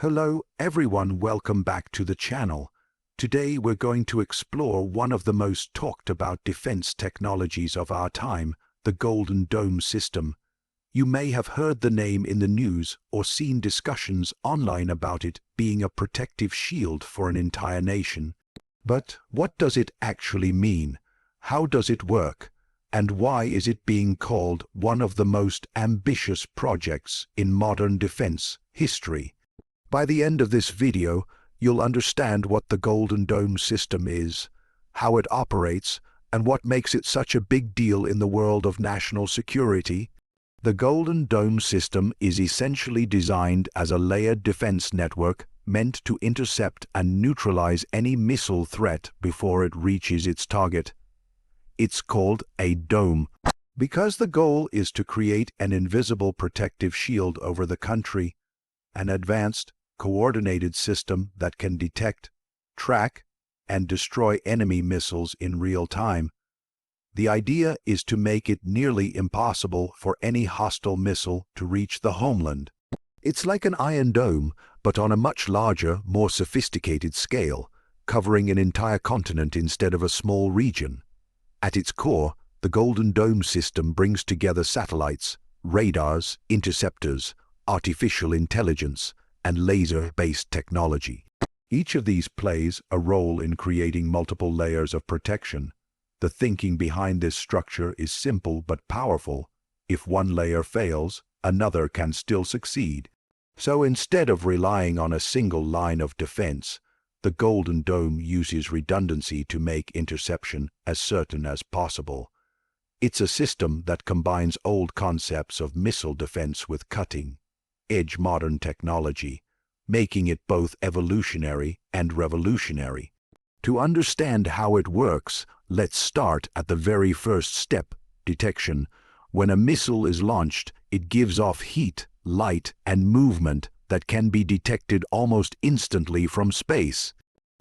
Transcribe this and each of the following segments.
Hello everyone, welcome back to the channel. Today we're going to explore one of the most talked about defense technologies of our time, the Golden Dome system. You may have heard the name in the news or seen discussions online about it being a protective shield for an entire nation. But what does it actually mean? How does it work? And why is it being called one of the most ambitious projects in modern defense history? By the end of this video, you'll understand what the Golden Dome system is, how it operates, and what makes it such a big deal in the world of national security. The Golden Dome system is essentially designed as a layered defense network meant to intercept and neutralize any missile threat before it reaches its target. It's called a dome because the goal is to create an invisible protective shield over the country, an advanced, coordinated system that can detect, track, and destroy enemy missiles in real time. The idea is to make it nearly impossible for any hostile missile to reach the homeland. It's like an Iron Dome, but on a much larger, more sophisticated scale, covering an entire continent instead of a small region. At its core, the Golden Dome system brings together satellites, radars, interceptors, artificial intelligence, and laser-based technology. Each of these plays a role in creating multiple layers of protection. The thinking behind this structure is simple but powerful. If one layer fails, another can still succeed. So instead of relying on a single line of defense, the Golden Dome uses redundancy to make interception as certain as possible. It's a system that combines old concepts of missile defense with cutting-edge modern technology, making it both evolutionary and revolutionary. To understand how it works, let's start at the very first step, detection. When a missile is launched, it gives off heat, light, and movement that can be detected almost instantly from space.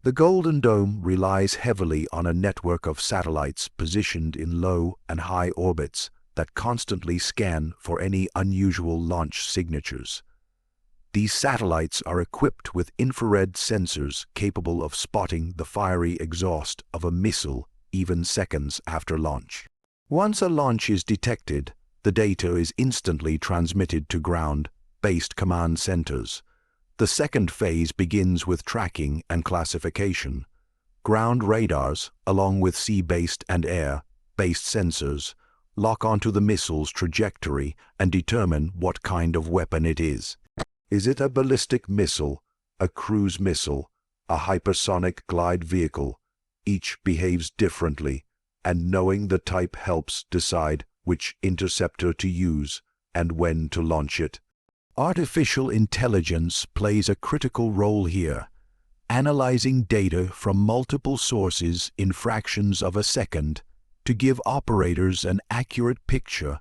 The Golden Dome relies heavily on a network of satellites positioned in low and high orbits that constantly scan for any unusual launch signatures. These satellites are equipped with infrared sensors capable of spotting the fiery exhaust of a missile even seconds after launch. Once a launch is detected, the data is instantly transmitted to ground-based command centers. The second phase begins with tracking and classification. Ground radars, along with sea-based and air-based sensors, lock onto the missile's trajectory and determine what kind of weapon it is. Is it a ballistic missile, a cruise missile, a hypersonic glide vehicle? Each behaves differently, and knowing the type helps decide which interceptor to use and when to launch it. Artificial intelligence plays a critical role here, analyzing data from multiple sources in fractions of a second to give operators an accurate picture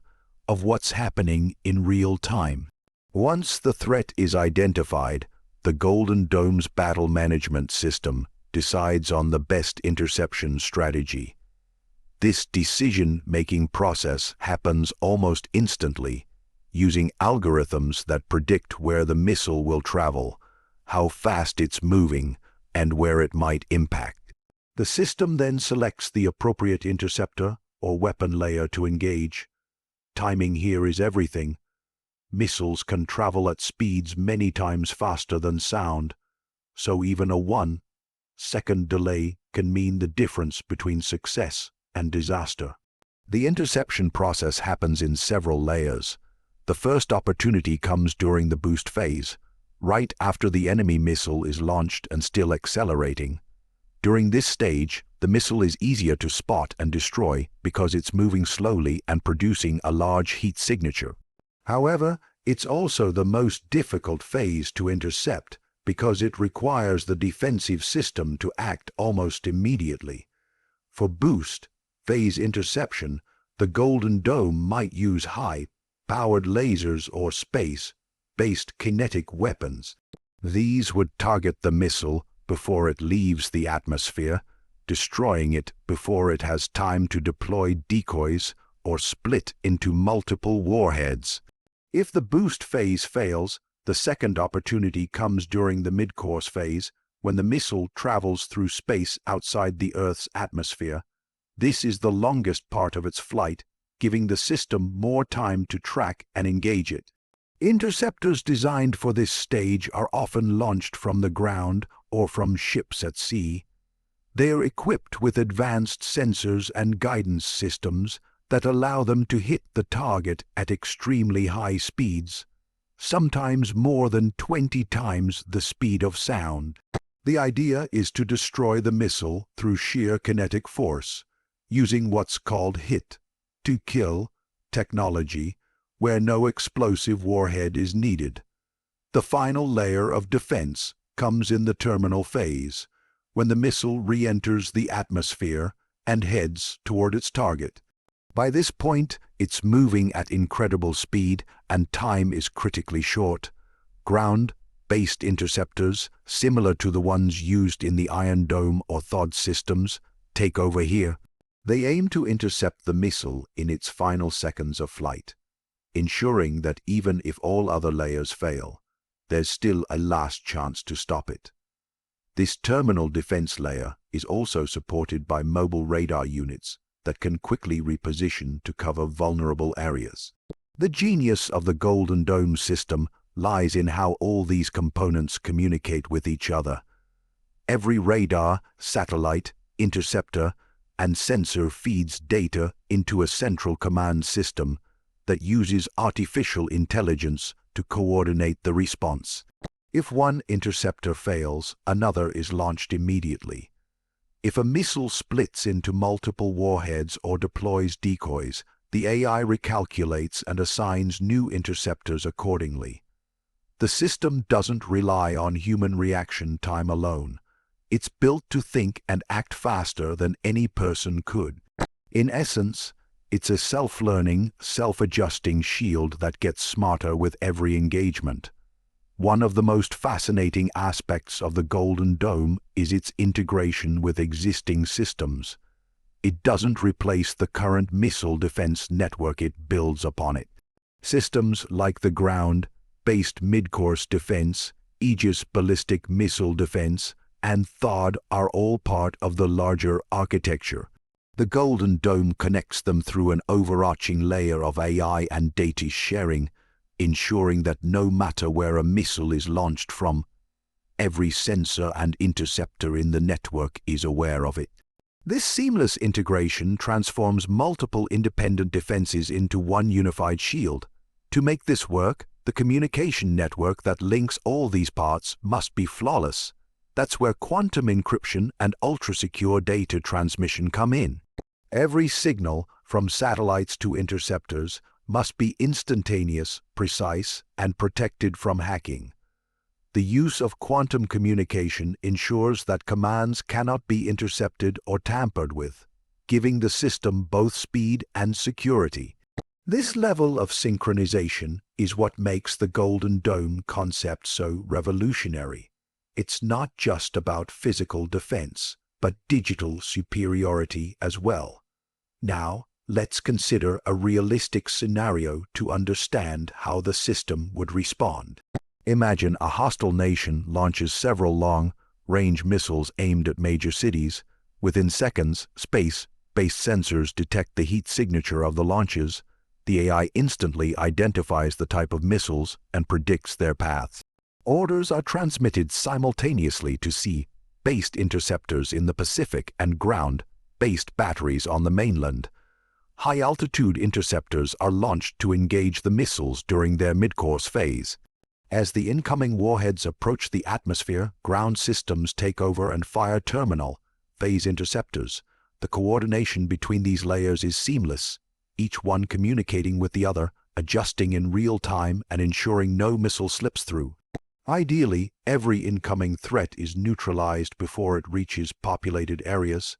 of what's happening in real time. Once the threat is identified, the Golden Dome's battle management system decides on the best interception strategy. This decision-making process happens almost instantly, using algorithms that predict where the missile will travel, how fast it's moving, and where it might impact. The system then selects the appropriate interceptor or weapon layer to engage. Timing here is everything. Missiles can travel at speeds many times faster than sound, so even a 1-second delay can mean the difference between success and disaster. The interception process happens in several layers. The first opportunity comes during the boost phase, right after the enemy missile is launched and still accelerating. During this stage, the missile is easier to spot and destroy because it's moving slowly and producing a large heat signature. However, it's also the most difficult phase to intercept because it requires the defensive system to act almost immediately. For boost phase interception, the Golden Dome might use high-powered lasers or space-based kinetic weapons. These would target the missile before it leaves the atmosphere, destroying it before it has time to deploy decoys or split into multiple warheads. If the boost phase fails, The second opportunity comes during the mid-course phase, when the missile travels through space outside the Earth's atmosphere. This is the longest part of its flight, giving the system more time to track and engage it. Interceptors designed for this stage are often launched from the ground or from ships at sea. They are equipped with advanced sensors and guidance systems that allow them to hit the target at extremely high speeds, sometimes more than 20 times the speed of sound. The idea is to destroy the missile through sheer kinetic force, using what's called hit-to-kill technology, where no explosive warhead is needed. The final layer of defense comes in the terminal phase, when the missile re-enters the atmosphere and heads toward its target. By this point, it's moving at incredible speed and time is critically short. Ground-based interceptors, similar to the ones used in the Iron Dome or THOD systems, take over here. They aim to intercept the missile in its final seconds of flight, ensuring that even if all other layers fail, there's still a last chance to stop it. This terminal defense layer is also supported by mobile radar units that can quickly reposition to cover vulnerable areas. The genius of the Golden Dome system lies in how all these components communicate with each other. Every radar, satellite, interceptor, and sensor feeds data into a central command system that uses artificial intelligence to coordinate the response. If one interceptor fails, another is launched immediately. If a missile splits into multiple warheads or deploys decoys, the AI recalculates and assigns new interceptors accordingly. The system doesn't rely on human reaction time alone. It's built to think and act faster than any person could. In essence, it's a self-learning, self-adjusting shield that gets smarter with every engagement. One of the most fascinating aspects of the Golden Dome is its integration with existing systems. It doesn't replace the current missile defense network, it builds upon it. Systems like the ground-based mid-course defense, Aegis ballistic missile defense, and THOD are all part of the larger architecture. The Golden Dome connects them through an overarching layer of AI and data sharing, ensuring that no matter where a missile is launched from, every sensor and interceptor in the network is aware of it. This seamless integration transforms multiple independent defenses into one unified shield. To make this work, the communication network that links all these parts must be flawless. That's where quantum encryption and ultra-secure data transmission come in. Every signal, from satellites to interceptors, must be instantaneous, precise, and protected from hacking. The use of quantum communication ensures that commands cannot be intercepted or tampered with, giving the system both speed and security. This level of synchronization is what makes the Golden Dome concept so revolutionary. It's not just about physical defense, but digital superiority as well. Now, let's consider a realistic scenario to understand how the system would respond. Imagine a hostile nation launches several long-range missiles aimed at major cities. Within seconds, space-based sensors detect the heat signature of the launches. The AI instantly identifies the type of missiles and predicts their paths. Orders are transmitted simultaneously to sea-based interceptors in the Pacific and ground-based batteries on the mainland. High-altitude interceptors are launched to engage the missiles during their mid-course phase. As the incoming warheads approach the atmosphere, ground systems take over and fire terminal phase interceptors. The coordination between these layers is seamless, each one communicating with the other, adjusting in real time and ensuring no missile slips through. Ideally, every incoming threat is neutralized before it reaches populated areas.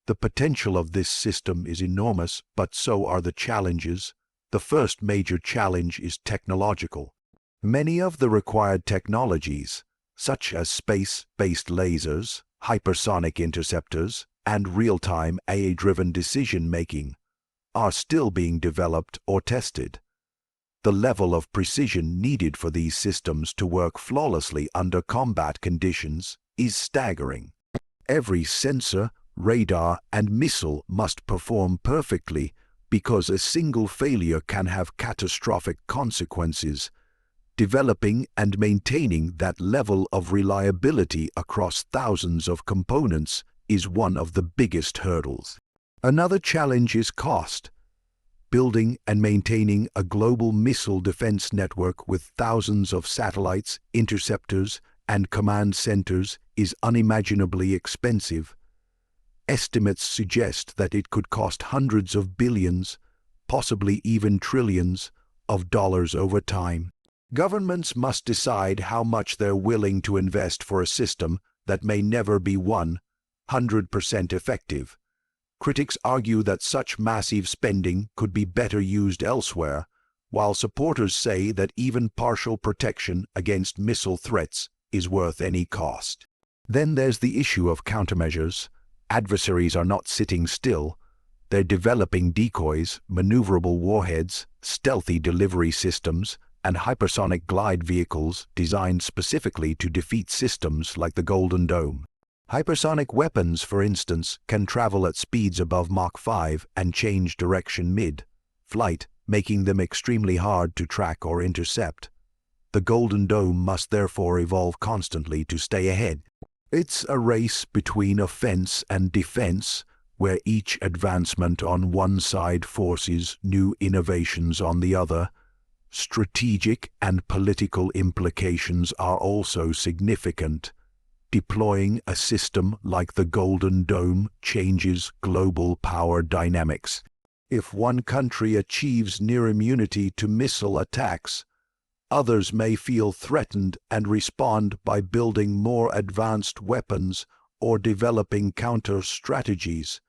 The potential of this system is enormous, but so are the challenges. The first major challenge is technological. Many of the required technologies, such as space-based lasers, hypersonic interceptors, and real-time AI-driven decision-making, are still being developed or tested. The level of precision needed for these systems to work flawlessly under combat conditions is staggering. Every sensor, radar, and missile must perform perfectly because a single failure can have catastrophic consequences. Developing and maintaining that level of reliability across thousands of components is one of the biggest hurdles. Another challenge is cost. Building and maintaining a global missile defense network with thousands of satellites, interceptors, and command centers is unimaginably expensive. Estimates suggest that it could cost hundreds of billions, possibly even trillions, of dollars over time. Governments must decide how much they're willing to invest for a system that may never be 100% effective. Critics argue that such massive spending could be better used elsewhere, while supporters say that even partial protection against missile threats is worth any cost. Then there's the issue of countermeasures. Adversaries are not sitting still. They're developing decoys, maneuverable warheads, stealthy delivery systems, and hypersonic glide vehicles designed specifically to defeat systems like the Golden Dome. Hypersonic weapons, for instance, can travel at speeds above Mach 5 and change direction mid-flight, making them extremely hard to track or intercept. The Golden Dome must therefore evolve constantly to stay ahead. It's a race between offense and defense, where each advancement on one side forces new innovations on the other. Strategic and political implications are also significant. Deploying a system like the Golden Dome changes global power dynamics. If one country achieves near immunity to missile attacks, others may feel threatened and respond by building more advanced weapons or developing counter-strategies.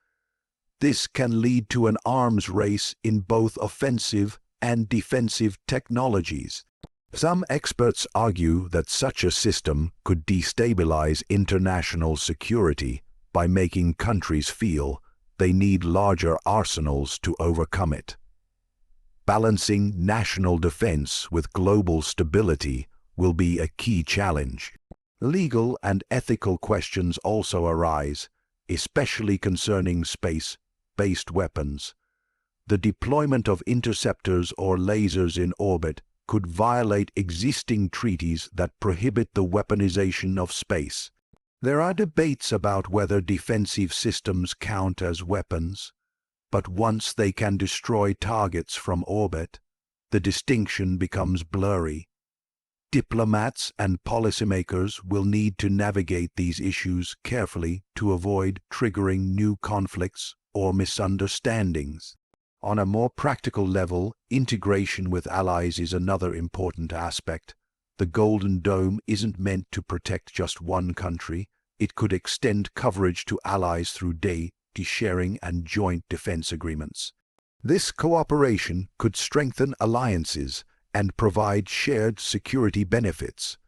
This can lead to an arms race in both offensive and defensive technologies. Some experts argue that such a system could destabilize international security by making countries feel they need larger arsenals to overcome it. Balancing national defense with global stability will be a key challenge. Legal and ethical questions also arise, especially concerning space-based weapons. The deployment of interceptors or lasers in orbit could violate existing treaties that prohibit the weaponization of space. There are debates about whether defensive systems count as weapons, but once they can destroy targets from orbit, the distinction becomes blurry. Diplomats and policymakers will need to navigate these issues carefully to avoid triggering new conflicts or misunderstandings. On a more practical level, integration with allies is another important aspect. The Golden Dome isn't meant to protect just one country. It could extend coverage to allies through data sharing and joint defense agreements. This cooperation could strengthen alliances and provide shared security benefits.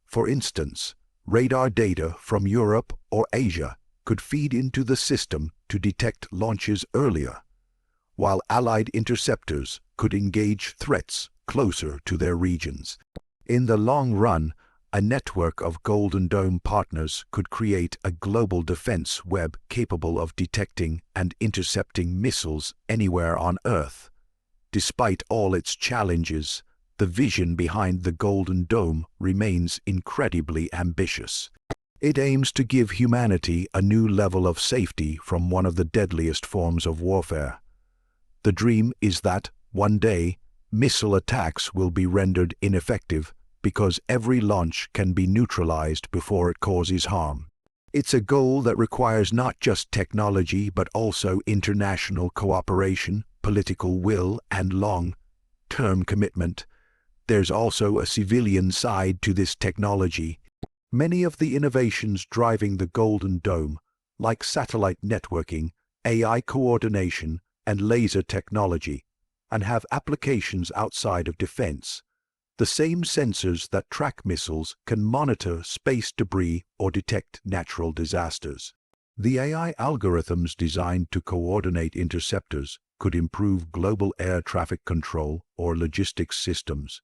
For instance, radar data from Europe or Asia could feed into the system to detect launches earlier, while Allied interceptors could engage threats closer to their regions. In the long run, a network of Golden Dome partners could create a global defense web capable of detecting and intercepting missiles anywhere on Earth. Despite all its challenges, the vision behind the Golden Dome remains incredibly ambitious. It aims to give humanity a new level of safety from one of the deadliest forms of warfare. The dream is that, one day, missile attacks will be rendered ineffective because every launch can be neutralized before it causes harm. It's a goal that requires not just technology but also international cooperation, political will, and long-term commitment. There's also a civilian side to this technology. Many of the innovations driving the Golden Dome, like satellite networking, AI coordination, and laser technology, and have applications outside of defense. The same sensors that track missiles can monitor space debris or detect natural disasters. The AI algorithms designed to coordinate interceptors could improve global air traffic control or logistics systems.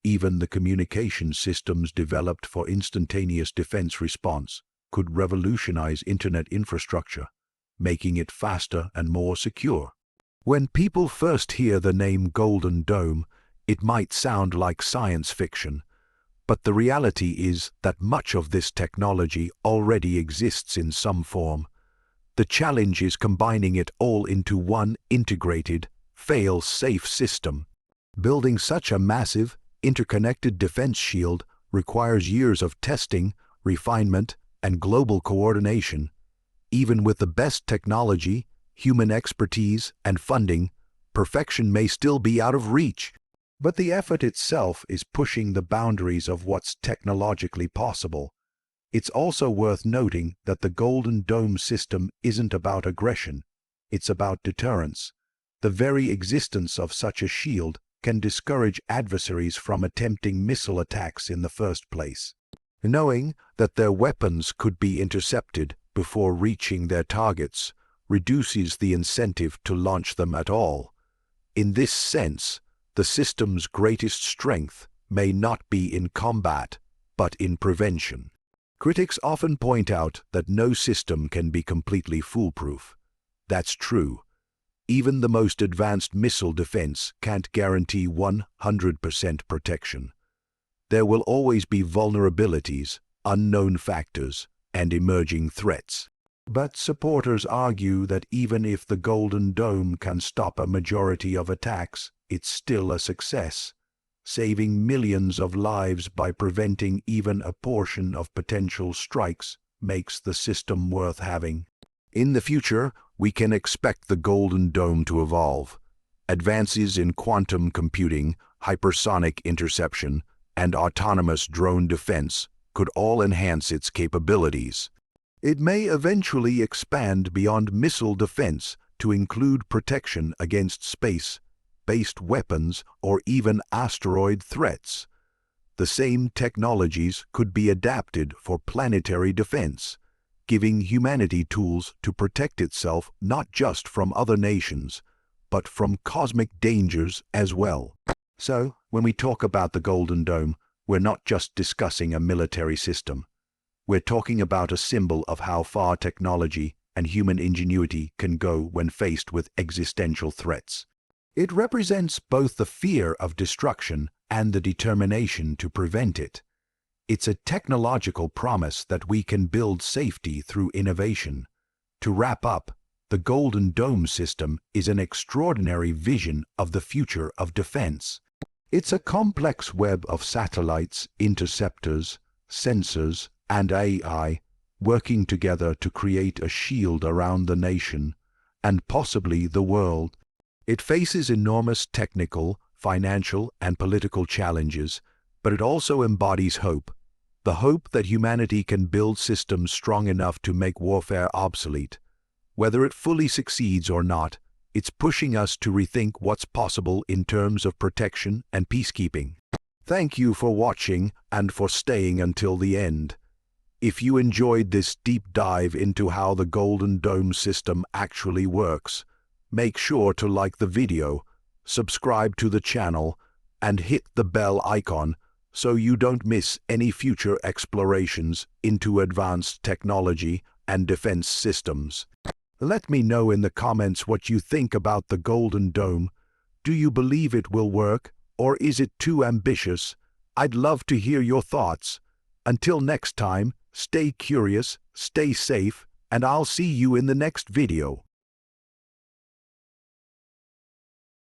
Even the communication systems developed for instantaneous defense response could revolutionize internet infrastructure, making it faster and more secure. When people first hear the name Golden Dome, it might sound like science fiction, but the reality is that much of this technology already exists in some form. The challenge is combining it all into one integrated, fail-safe system. Building such a massive, interconnected defense shield requires years of testing, refinement, and global coordination. Even with the best technology, human expertise, and funding, perfection may still be out of reach. But the effort itself is pushing the boundaries of what's technologically possible. It's also worth noting that the Golden Dome system isn't about aggression, it's about deterrence. The very existence of such a shield can discourage adversaries from attempting missile attacks in the first place. Knowing that their weapons could be intercepted before reaching their targets reduces the incentive to launch them at all. In this sense, the system's greatest strength may not be in combat, but in prevention. Critics often point out that no system can be completely foolproof. That's true. Even the most advanced missile defense can't guarantee 100% protection. There will always be vulnerabilities, unknown factors, and emerging threats. But supporters argue that even if the Golden Dome can stop a majority of attacks, it's still a success. Saving millions of lives by preventing even a portion of potential strikes makes the system worth having. In the future, we can expect the Golden Dome to evolve. Advances in quantum computing, hypersonic interception, and autonomous drone defense could all enhance its capabilities. It may eventually expand beyond missile defense to include protection against space-based weapons or even asteroid threats. The same technologies could be adapted for planetary defense, giving humanity tools to protect itself not just from other nations, but from cosmic dangers as well. So, when we talk about the Golden Dome, we're not just discussing a military system. We're talking about a symbol of how far technology and human ingenuity can go when faced with existential threats. It represents both the fear of destruction and the determination to prevent it. It's a technological promise that we can build safety through innovation. To wrap up, the Golden Dome system is an extraordinary vision of the future of defense. It's a complex web of satellites, interceptors, sensors, and AI working together to create a shield around the nation and possibly the world. It faces enormous technical, financial, and political challenges, but it also embodies hope. The hope that humanity can build systems strong enough to make warfare obsolete. Whether it fully succeeds or not, it's pushing us to rethink what's possible in terms of protection and peacekeeping. Thank you for watching and for staying until the end. If you enjoyed this deep dive into how the Golden Dome system actually works, make sure to like the video, subscribe to the channel, and hit the bell icon so you don't miss any future explorations into advanced technology and defense systems. Let me know in the comments what you think about the Golden Dome. Do you believe it will work, or is it too ambitious? I'd love to hear your thoughts. Until next time, stay curious, stay safe, and I'll see you in the next video.